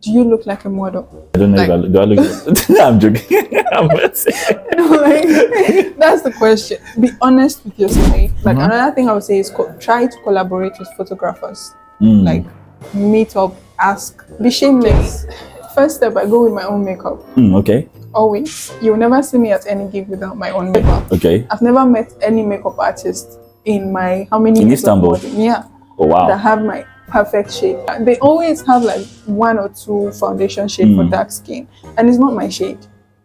Do you look like a model? I don't know Like- if I, do I look. I'm joking. I'm not saying. Like, that's the question. Be honest with yourself. Like another thing I would say is try to collaborate with photographers. Like meet up, ask, be shameless. First step, I go with my own makeup. Okay. Always. You'll never see me at any gig without my own makeup. Okay. I've never met any makeup artist in my how many In years of Istanbul? modeling, yeah, Oh wow. that have my perfect shade. They always have like one or two foundation shade for dark skin, and it's not my shade.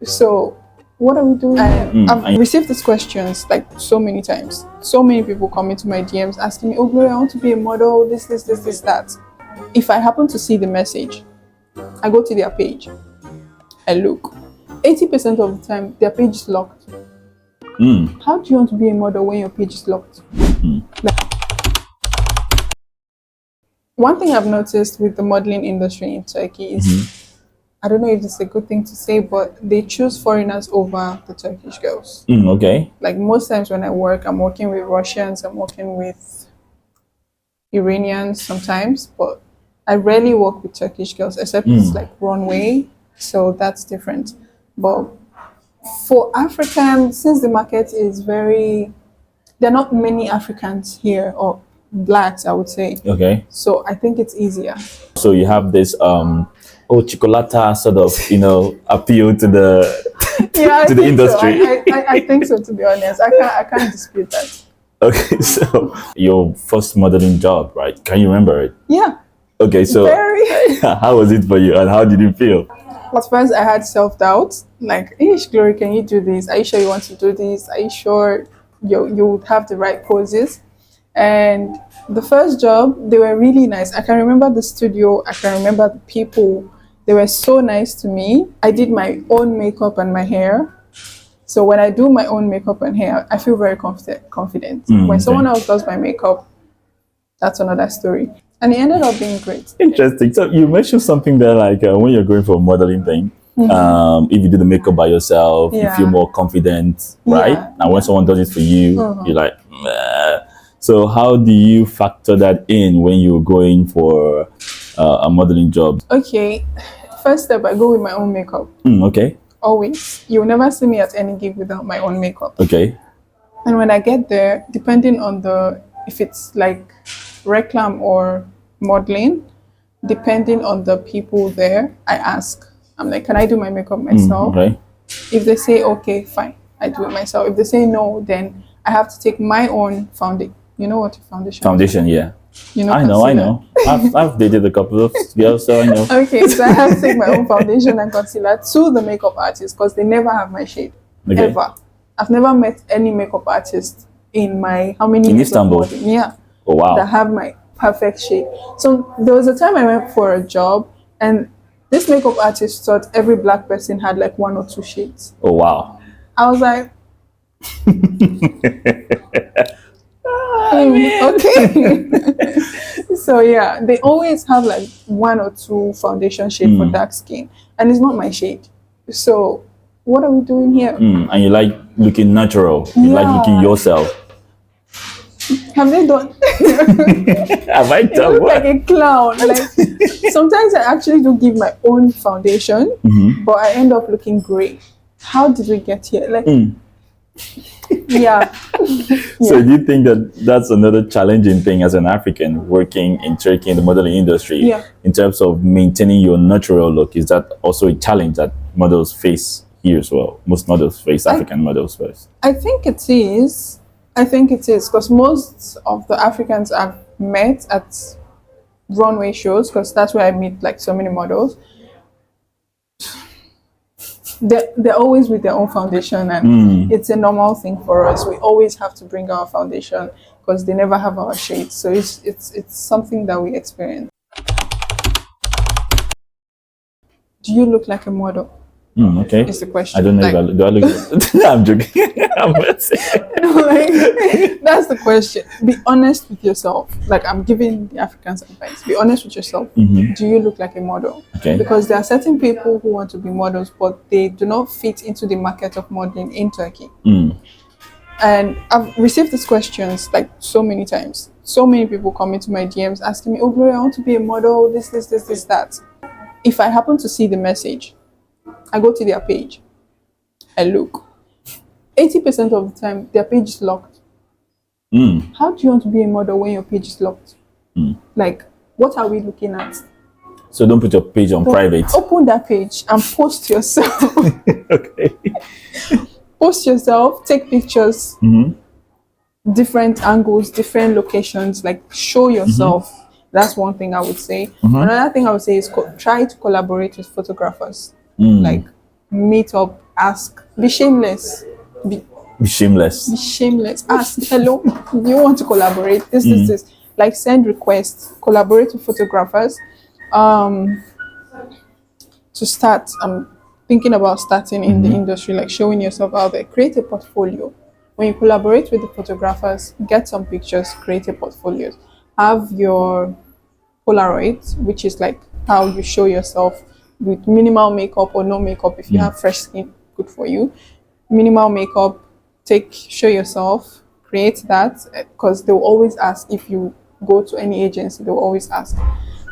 So what are we doing here? I've received these questions like so many times. So many people come into my DMs asking me, "Oh Gloria, I want to be a model, this, that." If I happen to see the message, I go to their page, I look. 80% of the time, their page is locked. How do you want to be a model when your page is locked? Like, one thing I've noticed with the modeling industry in Turkey is, I don't know if it's a good thing to say, but they choose foreigners over the Turkish girls. Okay. Like most times when I work, I'm working with Russians, I'm working with Iranians sometimes, but I rarely work with Turkish girls, except it's like runway, so that's different. But for Africans, since the market is there are not many Africans here, or blacks, I would say. Okay. So I think it's easier. So you have this chocolata sort of appeal to the Yeah, I to the think industry. So. I think so, to be honest. I can't dispute that. Okay, so your first modeling job, right? Can you remember it? Yeah, Okay, so very. how was it for you and how did you feel? At first, I had self-doubt. Like, Ish, Glory, can you do this? Are you sure you want to do this? Are you sure you would have the right poses? And the first job, they were really nice. I can remember the studio. I can remember the people. They were so nice to me. I did my own makeup and my hair. So when I do my own makeup and hair, I feel very confident. When someone else does my makeup, that's another story. And it ended up being great. Interesting. So you mentioned something there, like when you're going for a modeling thing, if you do the makeup by yourself, you feel more confident, right? Yeah. And when someone does it for you, you're like, meh. So how do you factor that in when you're going for a modeling job? Okay, first step, I go with my own makeup. Okay. Always. You'll never see me at any gig without my own makeup. Okay. And when I get there, depending on if it's like reclam or modeling, depending on the people there, I ask. I'm like, can I do my makeup myself? Okay. If they say, okay, fine, I do it myself. If they say no, then I have to take my own foundation. You know what a foundation is? Foundation, yeah. You know, I know. I've dated a couple of girls, so I know. Okay, so I have to take my own foundation and concealer to the makeup artist because they never have my shade. Okay. Ever. I've never met any makeup artist in my how many In years of Istanbul? modeling, yeah, Oh wow. that have my perfect shade. So there was a time I went for a job and this makeup artist thought every black person had like one or two shades. Oh wow. I was like, okay. So yeah, they always have like one or two foundation shade for dark skin, and it's not my shade. So what are we doing here? And you like looking natural. You like looking yourself. Have they done? Have I I done look what? like a clown. Like sometimes I actually do give my own foundation, but I end up looking great. How did we get here? Like, yeah. So do you think that that's another challenging thing as an African working in Turkey in the modeling industry? Yeah. In terms of maintaining your natural look, is that also a challenge that models face here as well? Most models face, African models first. I think it is. Because most of the Africans I've met at runway shows, because that's where I meet like so many models, they're always with their own foundation, and it's a normal thing for us. We always have to bring our foundation because they never have our shades. So it's something that we experience. Do you look like a model? Okay. Is the question. I don't know Like, if do I look. I'm joking. I'm not saying. like, that's the question. Be honest with yourself. Like I'm giving the Africans advice. Be honest with yourself. Do you look like a model? Okay. Because there are certain people who want to be models, but they do not fit into the market of modeling in Turkey. And I've received these questions like so many times. So many people come into my DMs asking me, "Oh, Gloria, I want to be a model. This, that." if I happen to see the message, I go to their page, I look. 80% of the time, their page is locked. How do you want to be a model when your page is locked? Like, what are we looking at? So don't put your page on private. Open that page and post yourself. Okay. Post yourself, take pictures, different angles, different locations, like show yourself. That's one thing I would say. Another thing I would say is try to collaborate with photographers. Like meet up, ask, be shameless. Be shameless. Be shameless. Ask, hello, do you want to collaborate? This. Like send requests, collaborate with photographers. To start, I'm thinking about starting in the industry, like showing yourself out there. Create a portfolio. When you collaborate with the photographers, get some pictures, create a portfolio. Have your Polaroids, which is like how you show yourself with minimal makeup or no makeup. If you have fresh skin, good for you. Minimal makeup, show yourself, create that, because they'll always ask. If you go to any agency, they'll always ask.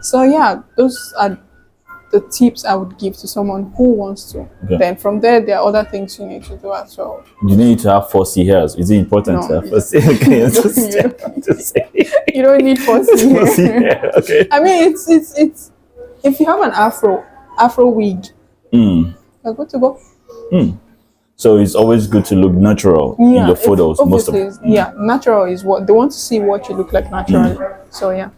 So yeah, those are the tips I would give to someone who wants to. Okay. Then from there are other things you need to do as well. You need to have 4C hairs. Is it important to have 4C? Okay, you don't need 4C hair. Okay. I mean, it's if you have an afro wig, you're good to go. So it's always good to look natural in your photos. Natural is what they want to see, what you look like naturally. So yeah.